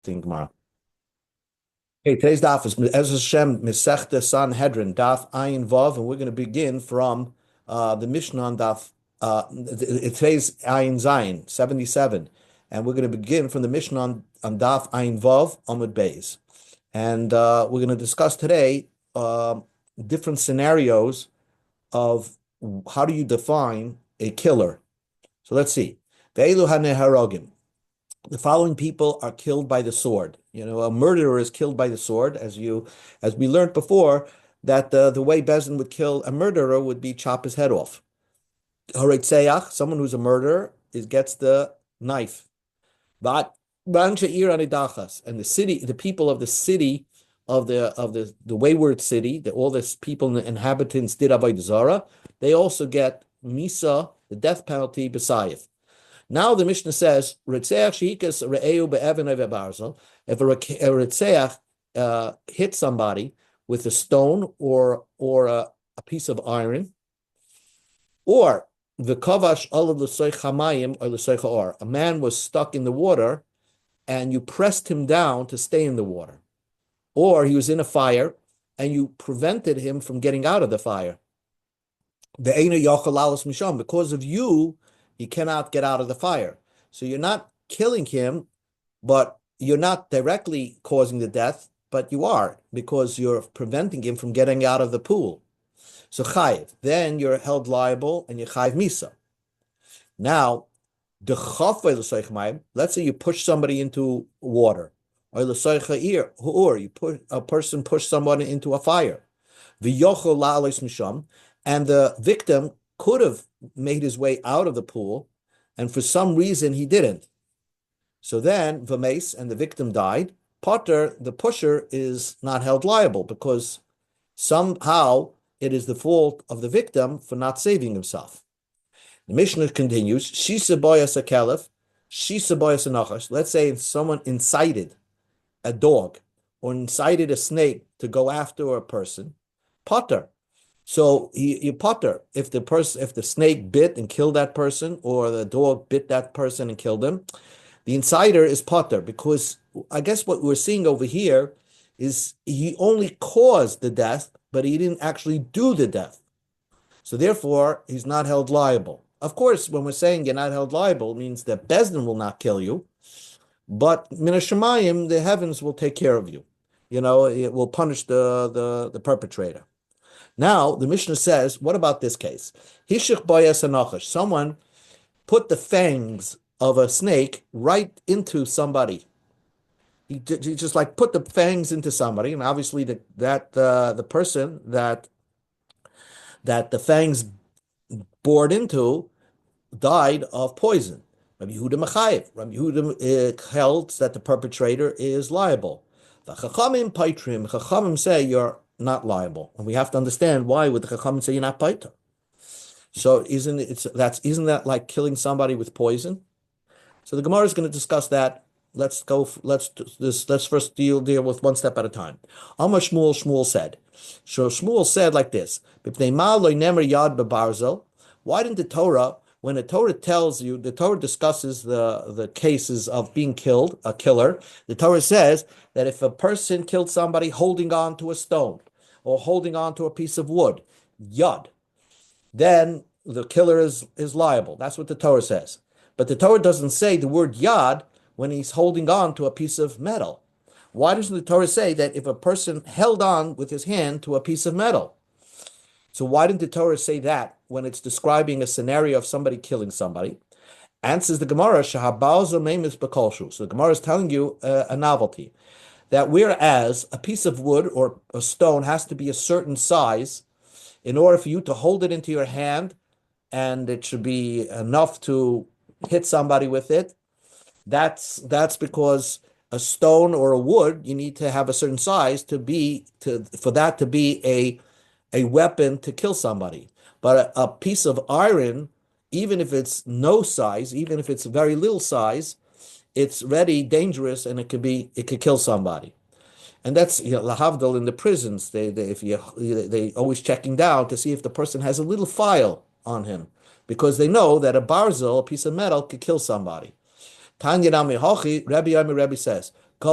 Gemara. Okay, today's daf is Ezra Shem Masechta Sanhedrin Daf Ayin Vav, and we're going to begin from the Mishnah on Daf. Today's Ayin Zayin 77, and we're going to begin from the Mishnah on Daf Ayin Vav Amud Beis, and we're going to discuss today different scenarios of how do you define a killer. So let's see. Ve'elu haneharogim. The following people are killed by the sword. A murderer is killed by the sword, as we learned before, that the way Bezin would kill a murderer would be chop his head off. Haretzeach, someone who's a murderer, gets the knife. But and the people of the city of the wayward city, all the people, the inhabitants did avodah zarah, they also get misa, the death penalty, b'sayif. Now the Mishnah says, if a Ritzeach hits somebody with a stone or a piece of iron, or the kavash or a man was stuck in the water and you pressed him down to stay in the water, or he was in a fire and you prevented him from getting out of the fire. Because of you, he cannot get out of the fire. So you're not killing him, but you're not directly causing the death, but you are, because you're preventing him from getting out of the pool. So chayiv, then you're held liable and you chayiv misa. Now, let's say you push somebody into water, or a person pushed someone into a fire, and the victim could have made his way out of the pool, and for some reason he didn't. So then, v'meis, and the victim died. Potter, the pusher, is not held liable because somehow it is the fault of the victim for not saving himself. The Mishnah continues, Shisa boyas a caliph, Shisa boyas a nachash. Let's say someone incited a dog or incited a snake to go after a person. Potter. So you potter if the snake bit and killed that person, or the dog bit that person and killed him, the insider is potter, because I guess what we're seeing over here is he only caused the death, but he didn't actually do the death. So therefore, he's not held liable. Of course, when we're saying you're not held liable, it means that Bezdin will not kill you, but Min HaShamayim, the heavens will take care of you. It will punish the perpetrator. Now, the Mishnah says, what about this case? Hishich boyas hanachash. Someone put the fangs of a snake right into somebody. He just like put the fangs into somebody, and obviously the person that the fangs bored into died of poison. Rabbi Yehuda Mechayev. Rabbi Yehuda held that the perpetrator is liable. The Chachamim Paitrim. Chachamim say you're not liable, and we have to understand why would the Chachamim say you're not paiter. So isn't that like killing somebody with poison? So the Gemara is going to discuss that. Let's first deal with one step at a time. Amar Shmuel said. So Shmuel said like this: why didn't the Torah, when the Torah tells you, the Torah discusses the cases of being killed, a killer, the Torah says that if a person killed somebody holding on to a stone or holding on to a piece of wood, yad, then the killer is liable. That's what the Torah says. But the Torah doesn't say the word yad when he's holding on to a piece of metal. Why doesn't the Torah say that if a person held on with his hand to a piece of metal? So why didn't the Torah say that when it's describing a scenario of somebody killing somebody? Answers the Gemara, Shahabal Memis Bekolshu. So the Gemara is telling you a novelty, that whereas a piece of wood or a stone has to be a certain size in order for you to hold it into your hand, and it should be enough to hit somebody with it, that's because a stone or a wood, you need to have a certain size for that to be a weapon to kill somebody. But a piece of iron, even if it's no size, even if it's a very little size, it's already dangerous, and it could kill somebody. And that's lahavdal in the prisons. They always checking down to see if the person has a little file on him, because they know that a barzel, a piece of metal, could kill somebody. Tanya Nami Hochi, Rebbe says, It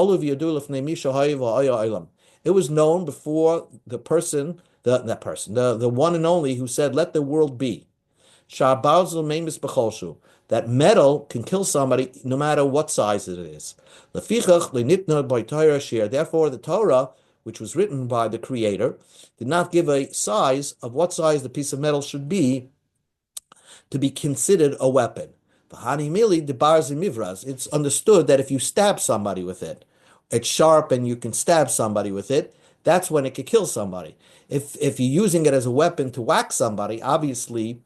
was known before the person, the one and only who said, "Let the world be." That metal can kill somebody no matter what size it is. Therefore, the Torah, which was written by the Creator, did not give a size of what size the piece of metal should be to be considered a weapon. It's understood that if you stab somebody with it, it's sharp and you can stab somebody with it, that's when it could kill somebody. If you're using it as a weapon to whack somebody, obviously,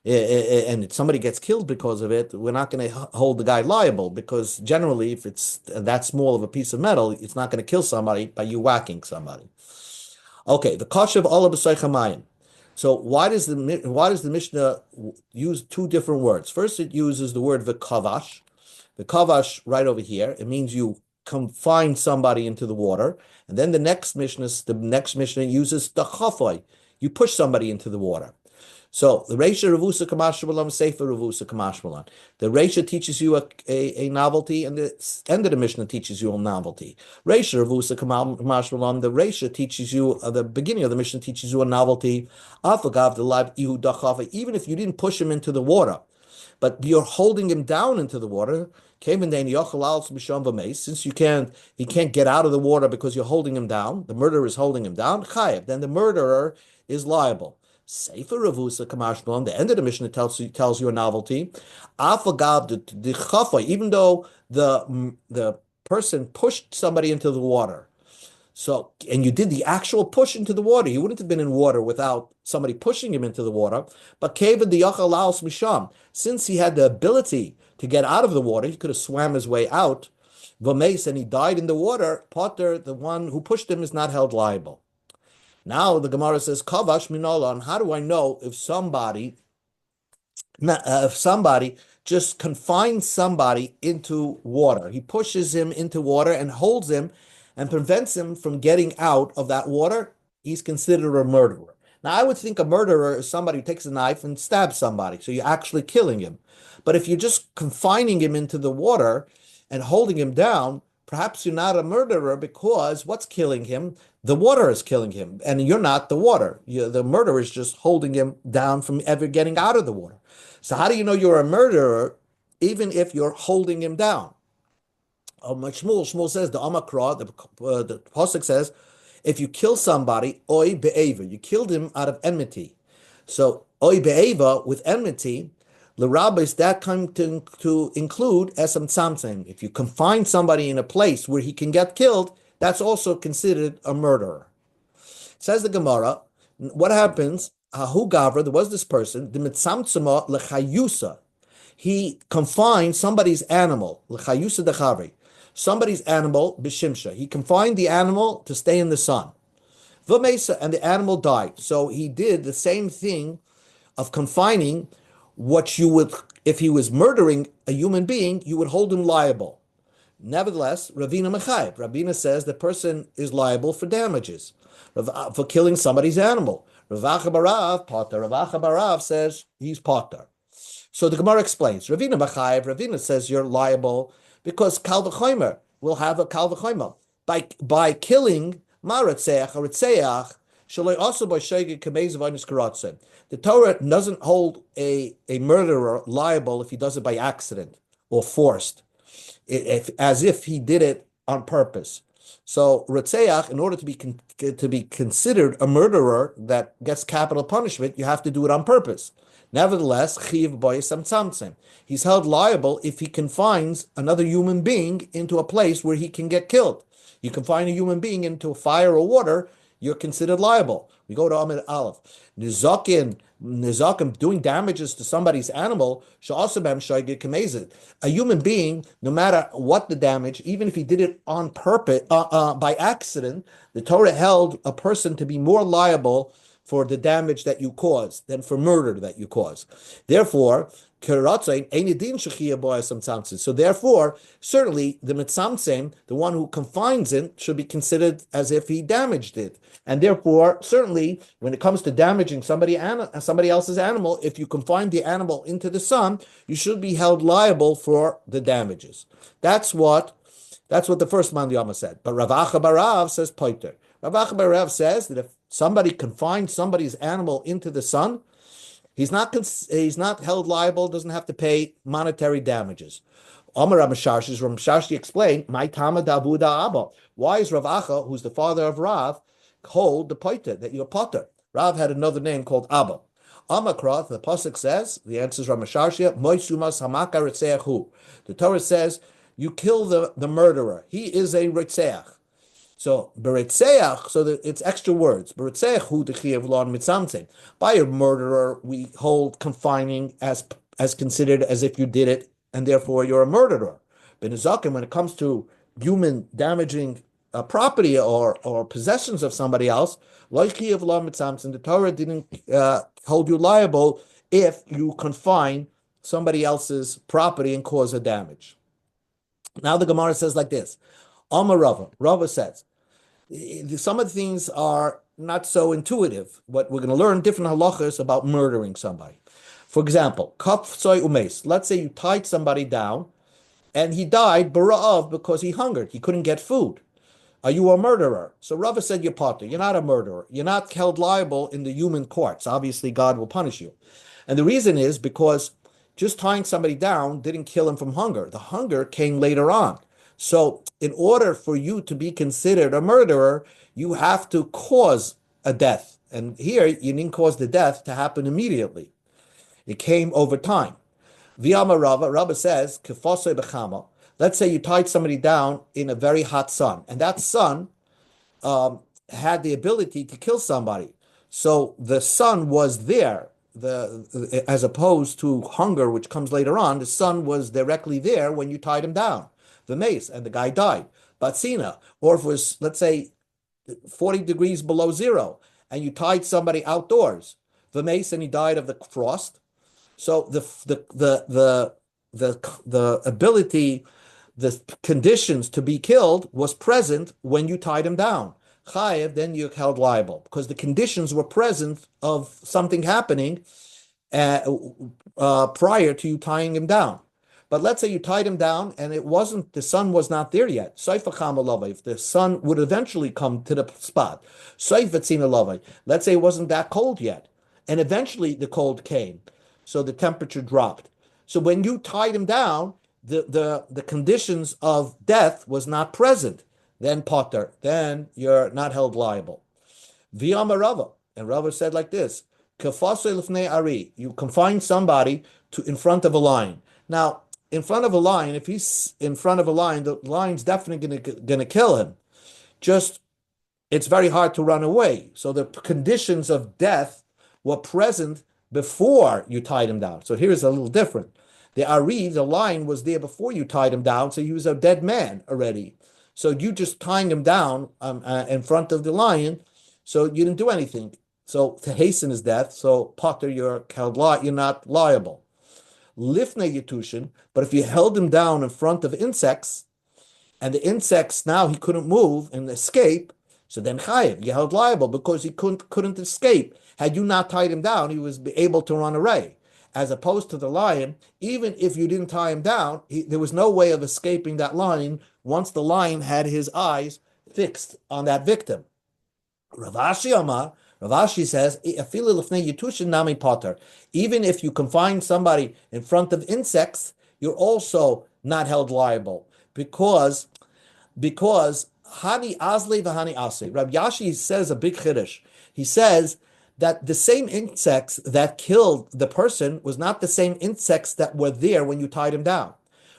and somebody gets killed because of it, we're not going to hold the guy liable, because generally, if it's that small of a piece of metal, it's not going to kill somebody by you whacking somebody. Okay, the kasha of Allah b'saychamayim. So why does the Mishnah use two different words? First, it uses the word v'kavash. V'kavash right over here. It means you confine somebody into the water. And then the next Mishnah uses the chafai. You push somebody into the water. So the Reisha Ravusa Kamashmalan, Sefer Ravusa Kamashmalan. The Reisha teaches you a novelty, and the end of the Mishnah teaches you a novelty. Reisha Ravusa Kamashmalan, the Reisha teaches you, the beginning of the Mishnah teaches you a novelty. Afagav the live Ihu Dachafa, even if you didn't push him into the water, but you're holding him down into the water. Since he can't get out of the water because you're holding him down, the murderer is holding him down, chayev, then the murderer is liable. Sefer Ravusa Kamashmalan, the end of the Mishnah tells you a novelty. Afagav the chafa, even though the person pushed somebody into the water. So, and you did the actual push into the water. He wouldn't have been in water without somebody pushing him into the water. But Kevin the Yachalaus Misham, since he had the ability to get out of the water, he could have swam his way out. Vames, and he died in the water. Potter, the one who pushed him, is not held liable. Now the Gemara says, Kavash Minolan, how do I know if somebody just confines somebody into water? He pushes him into water and holds him and prevents him from getting out of that water. He's considered a murderer. Now, I would think a murderer is somebody who takes a knife and stabs somebody, so you're actually killing him. But if you're just confining him into the water and holding him down, perhaps you're not a murderer, because what's killing him? The water is killing him, and you're not the water. The murderer is just holding him down from ever getting out of the water. So how do you know you're a murderer, even if you're holding him down? Shmuel says, the Amakra, the Pasuk says, if you kill somebody, oi be'eva, you killed him out of enmity. So, oi be'eva, with enmity, l'rabbis, that come to include esam tzamtzem. If you confine somebody in a place where he can get killed, that's also considered a murderer. Says the Gemara, what happens? Hahu gavra, there was this person, the mitzamtzema l'chayusa. He confined somebody's animal, l'chayusa dechavri. Somebody's animal, b'shimsha. He confined the animal to stay in the sun. V'mesa, and the animal died. So he did the same thing of confining what you would, if he was murdering a human being, you would hold him liable. Nevertheless, Ravina Mechayv. Ravina says the person is liable for damages, for killing somebody's animal. Ravacha Barav, Potter. Ravacha Barav says he's Potter. So the Gemara explains. Ravina Mechayv. Ravina says you're liable because Kal V'chomer will have a Kal V'chomer. By killing Maratzeach or Ritzeach, Shaloi also by Shegeg Kamez V'Ainus Karatzen. The Torah doesn't hold a murderer liable if he does it by accident or forced, as if he did it on purpose. So Ritzeach, in order to be considered a murderer that gets capital punishment, you have to do it on purpose. Nevertheless, Chiv Boyesam Tzamtzem. He's held liable if he confines another human being into a place where he can get killed. You confine a human being into fire or water, you're considered liable. We go to Amid Aleph. Nizakim doing damages to somebody's animal, a human being, no matter what the damage, even if he did it on purpose, by accident, the Torah held a person to be more liable for the damage that you cause than for murder that you cause. Therefore, so therefore, certainly the mitzamtzem, the one who confines it, should be considered as if he damaged it. And therefore, certainly, when it comes to damaging somebody else's animal, if you confine the animal into the sun, you should be held liable for the damages. That's what That's what the first man Yama said. But Rav Acha Barav says poiter. Rav Acha Barav says that if somebody confines somebody's animal into the sun, he's not held liable, doesn't have to pay monetary damages. Amar Ramasharshi explained, my Tama Davuda Abba. Why is Rav Acha, who's the father of Rav, hold the poiter, that you're potter? Rav had another name called Abba. Amakroth, the pasuk says, the answer is Ramasharshia, Moisumas Hamaka Ritzeachu. The Torah says, you kill the murderer. He is a Ritzeach. So beretzeach, so that it's extra words. Beretzeach hu dechiyav lon mitzamtzim. By a murderer, we hold confining as considered as if you did it, and therefore you're a murderer. Benizakim, when it comes to human damaging property or possessions of somebody else, lo chiyav lon mitzamtzim. The Torah didn't hold you liable if you confine somebody else's property and cause a damage. Now the Gemara says like this. Amar Rava says, some of the things are not so intuitive, but we're going to learn different halachas about murdering somebody. For example, kaf soy umes. Let's say you tied somebody down and he died bara'av because he hungered. He couldn't get food. Are you a murderer? So Rava said, you're potter. You're not a murderer. You're not held liable in the human courts. Obviously, God will punish you. And the reason is because just tying somebody down didn't kill him from hunger. The hunger came later on. So in order for you to be considered a murderer, you have to cause a death. And here, you didn't cause the death to happen immediately. It came over time. V'yama Rava says, Kefosei b'chama. Let's say you tied somebody down in a very hot sun, and that sun had the ability to kill somebody. So the sun was there, as opposed to hunger, which comes later on. The sun was directly there when you tied him down. The mace, and the guy died. Batsina, or if it was, let's say, 40 degrees below zero, and you tied somebody outdoors, the mace, and he died of the frost. So the ability, the conditions to be killed was present when you tied him down. Chayev, then you're held liable because the conditions were present of something happening prior to you tying him down. But let's say you tied him down and the sun was not there yet. If the sun would eventually come to the spot. Let's say it wasn't that cold yet. And eventually the cold came. So the temperature dropped. So when you tied him down, the conditions of death was not present. Then potter, then you're not held liable. V'yama Rava. And Rava said like this, you confine somebody in front of a lion. Now, in front of a lion, if he's in front of a lion, the lion's definitely going to kill him. Just, it's very hard to run away. So the conditions of death were present before you tied him down. So here's a little different. The lion was there before you tied him down, so he was a dead man already. So you just tying him down in front of the lion, so you didn't do anything. So to hasten his death, so potter, you're not liable. Lifnei Yetushin, but if you held him down in front of insects, and the insects now he couldn't move and escape, so then chayiv, you held liable because he couldn't escape. Had you not tied him down, he was able to run away. As opposed to the lion, even if you didn't tie him down, there was no way of escaping that lion once the lion had his eyes fixed on that victim. Ravashi says, even if you confine somebody in front of insects, you're also not held liable because hani asli v'hani asli. Rabbi Yashi says a big chiddush. He says that the same insects that killed the person was not the same insects that were there when you tied him down.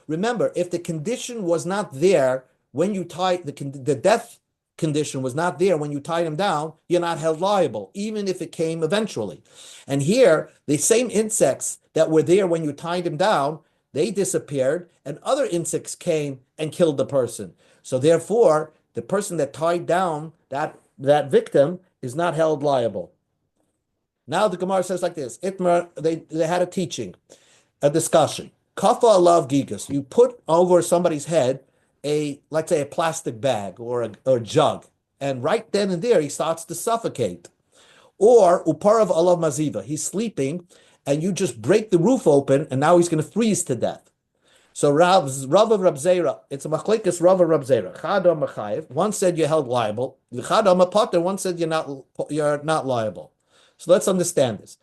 Remember, if the condition was not there when you tied the death condition was not there when you tied him down, you're not held liable, even if it came eventually. And here, the same insects that were there when you tied him down, they disappeared, and other insects came and killed the person. So therefore, the person that tied down that victim is not held liable. Now the Gemara says like this, Itmar, they had a teaching, a discussion. Kafa alav gigas, you put over somebody's head let's say a plastic bag or a jug, and right then and there he starts to suffocate. Or uparav alav maziva, he's sleeping, and you just break the roof open, and now he's going to freeze to death. So Rav of Rab Zera, it's a machlekes Rav of Rab Zera. Chadam Machayev. One said you're held liable. The Chadam Potter. One said you're not liable. So let's understand this.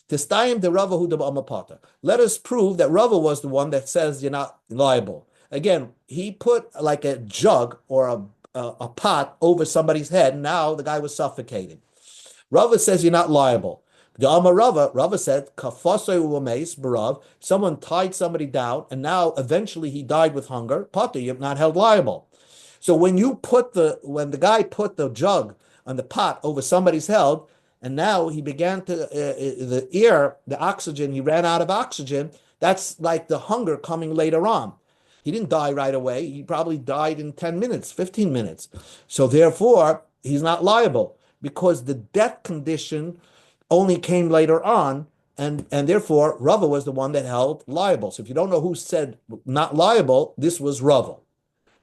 Testayim the Rava who the Potter. Let us prove that Rava was the one that says you're not liable. Again, he put like a jug or a pot over somebody's head. Now the guy was suffocating. Rava says you're not liable. The Amar Rava said, someone tied somebody down, and now eventually he died with hunger. Potter, you're not held liable. So when the guy put the jug on the pot over somebody's head, and now he began to the oxygen, he ran out of oxygen. That's like the hunger coming later on. He didn't die right away. He probably died in 10 minutes, 15 minutes. So therefore, he's not liable because the death condition only came later on, and therefore Rava was the one that held liable. So if you don't know who said not liable, this was Rava.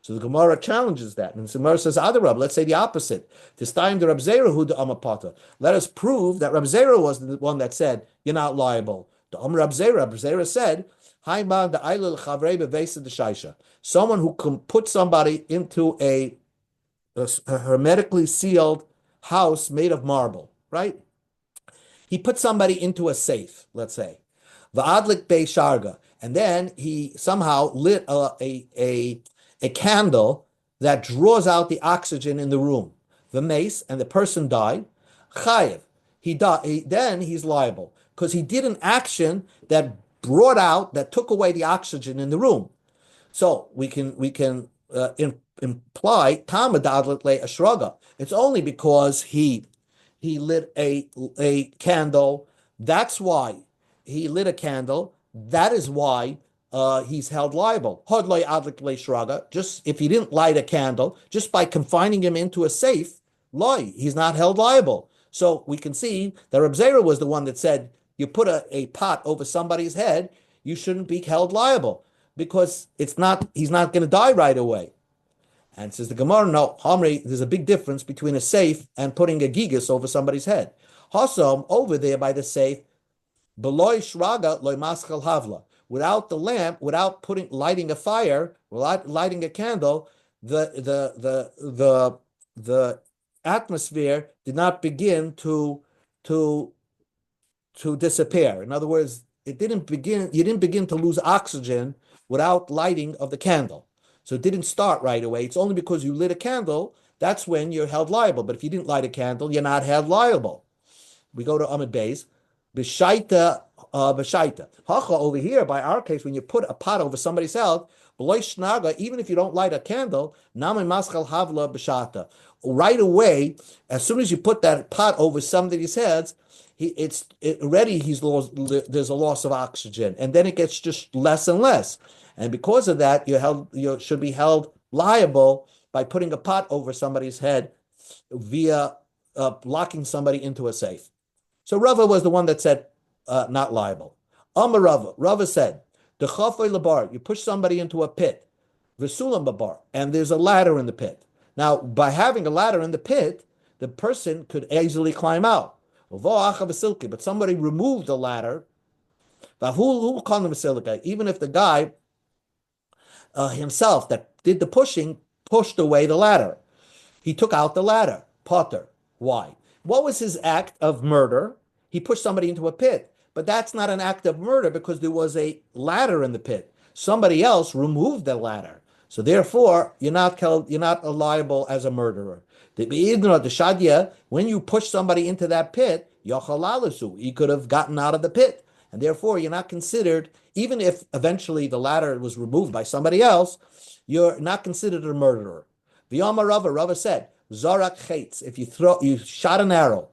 So the Gemara challenges that, and the Gemara says, "Other Rava, let's say the opposite. This time the Rab Zera who the Amapata. Let us prove that Rab Zera was the one that said you're not liable. The Rab Zera said, "Haiman the Eilel Chavrei bevesa the Shaisha." Someone who can put somebody into a hermetically sealed house made of marble, right? He put somebody into a safe, let's say, va'adlik bei sharga, and then he somehow lit a candle that draws out the oxygen in the room. The mace, and the person died. Chayev, he died. Then he's liable because he did an action that that took away the oxygen in the room. So we can imply tamad adlik le ashraga. It's only because he lit a candle. That's why he lit a candle. That is why he's held liable. Just if he didn't light a candle, just by confining him into a safe, he's not held liable. So we can see that Reb Zera was the one that said you put a pot over somebody's head, you shouldn't be held liable because he's not going to die right away. And says the Gemara, no, Hamri, there's a big difference between a safe and putting a gigas over somebody's head. Hasom, over there by the safe, beloy shraga loy maschal havla. Without the lamp, without lighting a fire, without lighting a candle, the atmosphere did not begin to disappear. In other words, you didn't begin to lose oxygen without lighting of the candle. So it didn't start right away. It's only because you lit a candle, that's when you're held liable. But if you didn't light a candle, you're not held liable. We go to Amid Beis. B'shaita. Hacha, over here, by our case, when you put a pot over somebody's head, even if you don't light a candle, havla b'shata. Right away, as soon as you put that pot over somebody's heads, there's a loss of oxygen. And then it gets just less and less. And because of that, you should be held liable by putting a pot over somebody's head via locking somebody into a safe. So Rava was the one that said not liable. Amar Rava said, "Dechafei labar, you push somebody into a pit, v'sulam babar, and there's a ladder in the pit. Now, by having a ladder in the pit, the person could easily climb out. But somebody removed the ladder. Even if the guy himself that did the pushing pushed away the ladder. He took out the ladder. Potter. Why? What was his act of murder? He pushed somebody into a pit. But that's not an act of murder because there was a ladder in the pit. Somebody else removed the ladder. So therefore, you're not liable as a murderer. When you push somebody into that pit, he could have gotten out of the pit. And therefore, you're not considered, even if eventually the ladder was removed by somebody else, you're not considered a murderer. V'yama Rava said, Zarak Chaitz, if you shot an arrow,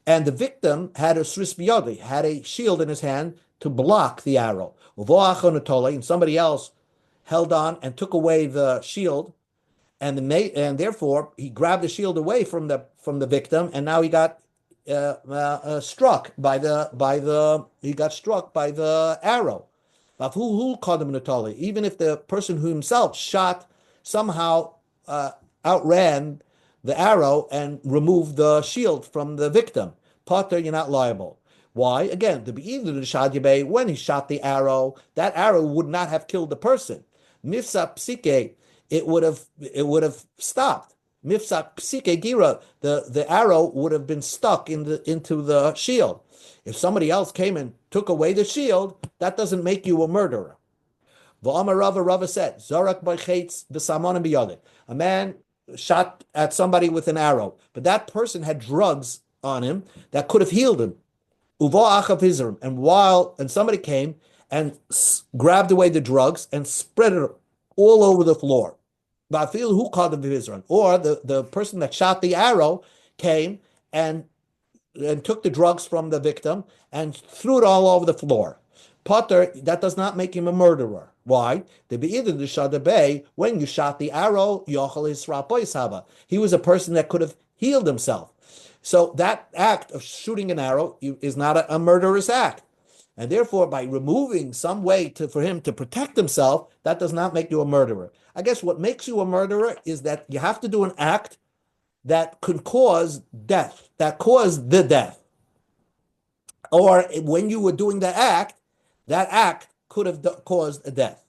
and the victim had a sris biyadi, had a shield in his hand to block the arrow. And somebody else held on and took away the shield, and therefore he grabbed the shield away from the victim, and now he got struck by the arrow. Even if the person who himself shot somehow outran the arrow and removed the shield from the victim, Potter, you're not liable. Why? Again, the either the Shadyabe, when he shot the arrow, that arrow would not have killed the person. Mifsa psike, it would have stopped. Mifsa psike gira, the arrow would have been stuck into the shield. If somebody else came and took away the shield, that doesn't make you a murderer. Rava said, Zorak b'chetz b'samonim b'yodeh. A man shot at somebody with an arrow, but that person had drugs on him that could have healed him. Uva achav hizrim, and somebody came and grabbed away the drugs and spread it all over the floor. Who called him hizrim? Or the person that shot the arrow came and took the drugs from the victim and threw it all over the floor. Potter, that does not make him a murderer. Why? When you shot the arrow, he was a person that could have healed himself. So that act of shooting an arrow is not a murderous act. And therefore, by removing some way for him to protect himself, that does not make you a murderer. I guess what makes you a murderer is that you have to do an act that could cause death, that caused the death. Or when you were doing that act could have caused a death.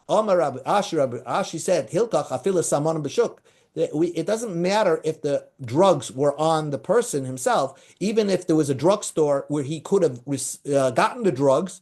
Omar Rabbi Ashi said, Hilkach afilas samon b'shuk. It doesn't matter if the drugs were on the person himself, even if there was a drugstore where he could have gotten the drugs,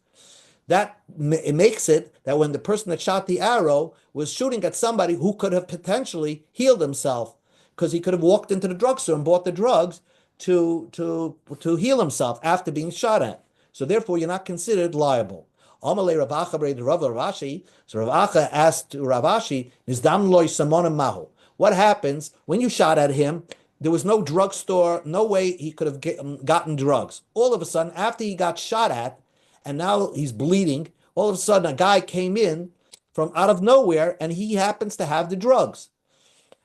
it makes it that when the person that shot the arrow was shooting at somebody who could have potentially healed himself, because he could have walked into the drugstore and bought the drugs to heal himself after being shot at. So therefore, you're not considered liable. Amalei Rav Acha so Rav Acha asked Rav Ashi, Nizdam loy samonim mahu. What happens when you shot at him? There was no drugstore, no way he could have gotten drugs. All of a sudden, after he got shot at, and now he's bleeding, all of a sudden a guy came in from out of nowhere, and he happens to have the drugs.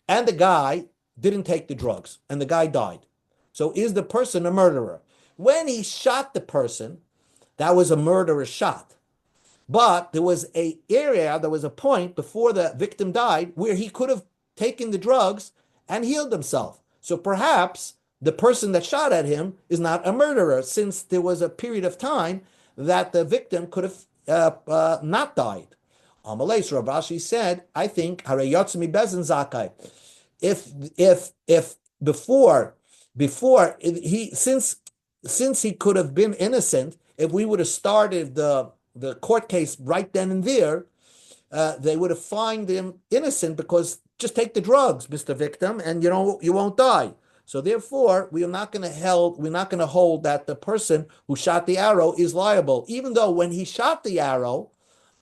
And the guy didn't take the drugs, and the guy died. So is the person a murderer? When he shot the person, that was a murderous shot. But there was a point before the victim died where he could have taken the drugs and healed himself. So perhaps the person that shot at him is not a murderer, since there was a period of time that the victim could have not died. Amalei, Rav Ashi said, I think Harei Yotzmi Bezin Zakai. If before he since he could have been innocent, if we would have started the court case right then and there, they would have found him innocent, because just take the drugs, Mr. Victim, and you won't die. So therefore, we're not going to hold that the person who shot the arrow is liable, even though when he shot the arrow,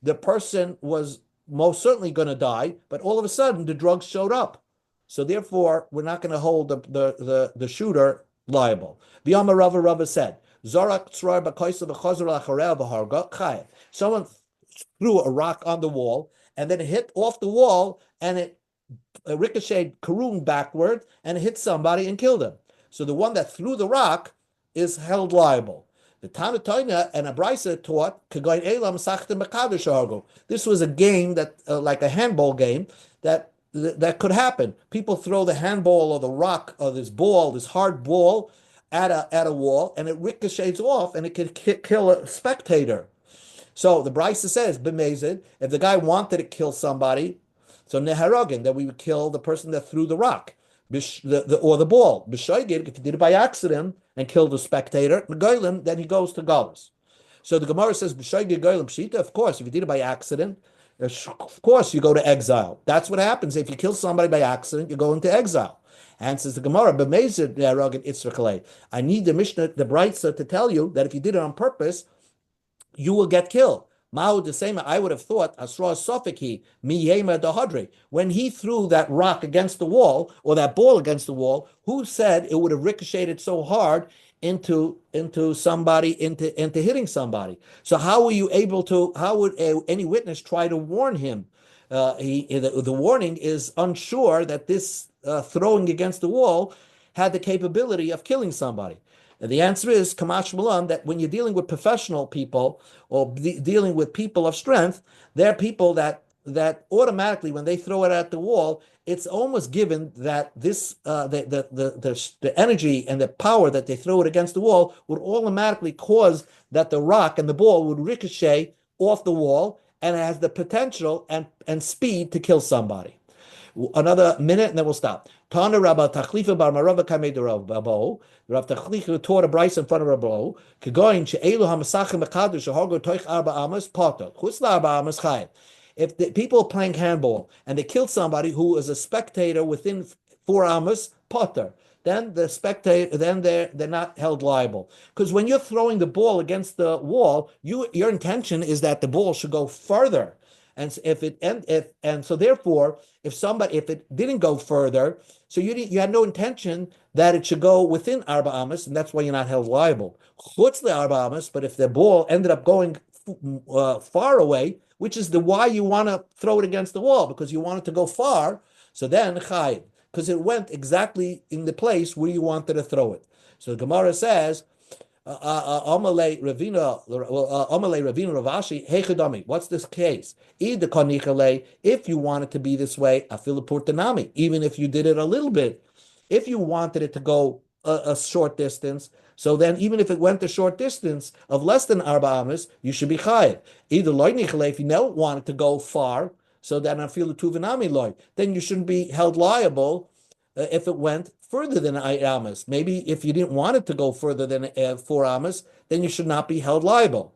the person was most certainly going to die, but all of a sudden the drugs showed up. So therefore, we're not going to hold the shooter liable. V'yama Rava said, someone threw a rock on the wall, and then it hit off the wall, and it ricocheted karoon backward, and it hit somebody and killed him. So the one that threw the rock is held liable. The Tana Toina and Abraisa taught, this was a game that, like a handball game, that could happen. People throw the handball or the rock or this hard ball at a wall, and it ricochets off, and it could kill a spectator. So the Brisa says, b'mezid, if the guy wanted to kill somebody, so neharogin, that we would kill the person that threw the rock, or the ball. B'shoigid, if he did it by accident and killed the spectator, goylem, then he goes to galus. So the Gemara says, b'shoigid goylem pshita. Of course, if you did it by accident, of course you go to exile. That's what happens if you kill somebody by accident. You go into exile. And says the Gemara, b'mezid neharogin itzrakalei. I need the Mishnah, the Brisa, to tell you that if you did it on purpose, you will get killed. Mahu Desema, I would have thought, Asra Sofiki, Miyema Dahadre. When he threw that rock against the wall, or that ball against the wall, who said it would have ricocheted so hard into somebody, into hitting somebody? So how would any witness try to warn him? The warning is unsure that this throwing against the wall had the capability of killing somebody. And the answer is, Kamash Malan, that when you're dealing with professional people or dealing with people of strength, they're people that that automatically when they throw it at the wall, it's almost given that this the energy and the power that they throw it against the wall would automatically cause that the rock and the ball would ricochet off the wall, and it has the potential and speed to kill somebody. Another minute and then we'll stop. Tana Rabba Tachlifa Bar Marava Kamei Rabo. Rav Tachlifa taught a brice in front of Rabbo. Kegoin She'elu Hamasachim Mekadosh Shehargo Toich Arba Amos Potter. Chutz LaArba Amos Chayim. If the people are playing handball and they kill somebody who is a spectator within 4 amos, Potter, then the spectator, then they're not held liable. Because when you're throwing the ball against the wall, your intention is that the ball should go further. And so therefore, if it didn't go further, so you had no intention that it should go within Arba Amos, and that's why you're not held liable. Chutz le'Arba Amos, but if the ball ended up going far away, which is why you want to throw it against the wall, because you want it to go far, so then chayv, because it went exactly in the place where you wanted to throw it. So the Gemara says, Amalei Ravina Ravashi Hechadami. What's this case? If you want it to be this way, Afilapurtanami, even if you did it a little bit, if you wanted it to go a short distance, so then even if it went a short distance of less than Arba Amos, you should be chayiv. Either loy if you don't want it to go far, so then Afilutuvanami loy, then you shouldn't be held liable if it went further than 8 amos. Maybe if you didn't want it to go further than 4 amos, then you should not be held liable.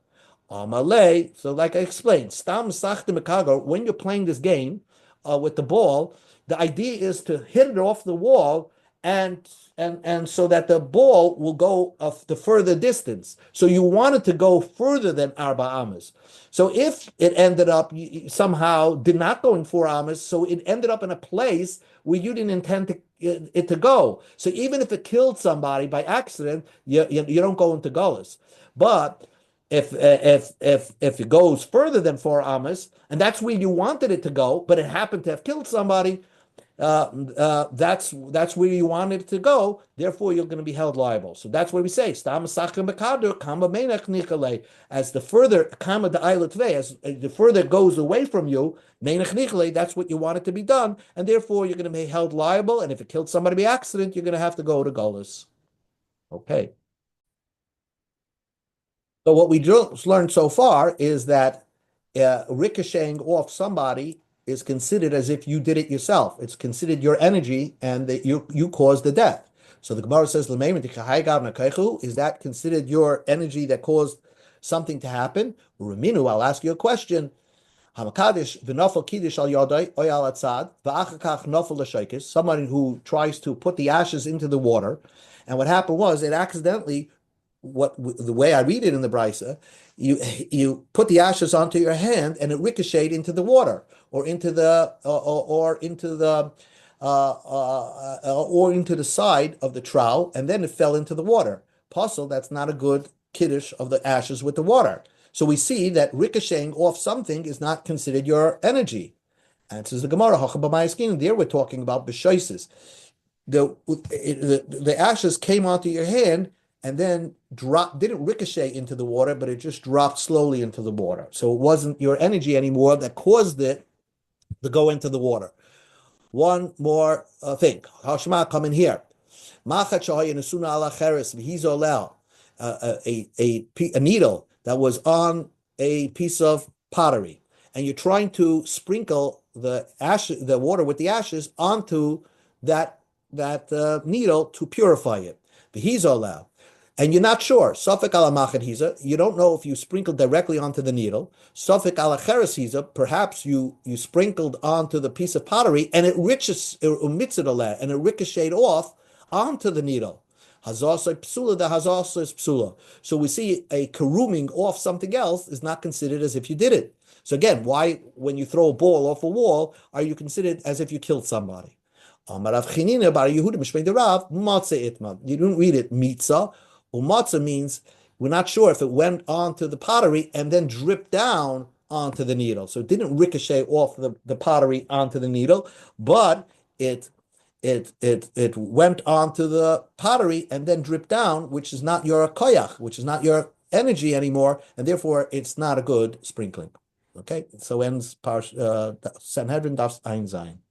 Amalei, so like I explained, Stam Sachtim Mekago, when you're playing this game with the ball, the idea is to hit it off the wall and so that the ball will go the further distance. So you want it to go further than Arba Amos. So if it ended up somehow did not go in 4 amos, so it ended up in a place where you didn't intend it to go. So even if it killed somebody by accident, you don't go into Gullus. But if it goes further than 4 amos, and that's where you wanted it to go, but it happened to have killed somebody, that's where you wanted it to go. Therefore, you're going to be held liable. So that's what we say. As the further as the further it goes away from you, that's what you want it to be done, and therefore you're going to be held liable. And if it killed somebody by accident, you're going to have to go to Gullus. Okay. So what we just learned so far is that ricocheting off somebody is considered as if you did it yourself. It's considered your energy and that you caused the death. So the Gemara says, is that considered your energy that caused something to happen? Raminu, I'll ask you a question. Someone who tries to put the ashes into the water, and what happened was it accidentally, the way I read it in the Brisa, you put the ashes onto your hand and it ricocheted into the water or into the side of the trowel, and then it fell into the water. Puzzle, that's not a good kiddush of the ashes with the water. So we see that ricocheting off something is not considered your energy. Answers the Gemara. There we're talking about b'shoises. The ashes came onto your hand and then didn't ricochet into the water, but it just dropped slowly into the water. So it wasn't your energy anymore that caused it to go into the water. One more thing. Hashma, come in here. A needle that was on a piece of pottery, and you're trying to sprinkle the water with the ashes onto that needle to purify it. And you're not sure. Safek ala mached hiza. You don't know if you sprinkled directly onto the needle. Safek ala cheres hiza. Perhaps you sprinkled onto the piece of pottery and it ricocheted off onto the needle. Hazasa psula, the hazasa is psula. So we see a karuming off something else is not considered as if you did it. So again, why when you throw a ball off a wall are you considered as if you killed somebody? You didn't read it mitzah. Umatza means we're not sure if it went onto the pottery and then dripped down onto the needle. So it didn't ricochet off the pottery onto the needle, but it went onto the pottery and then dripped down, which is not your koyach, which is not your energy anymore, and therefore it's not a good sprinkling. Okay, so ends Sanhedrin Daf Ein Zayin.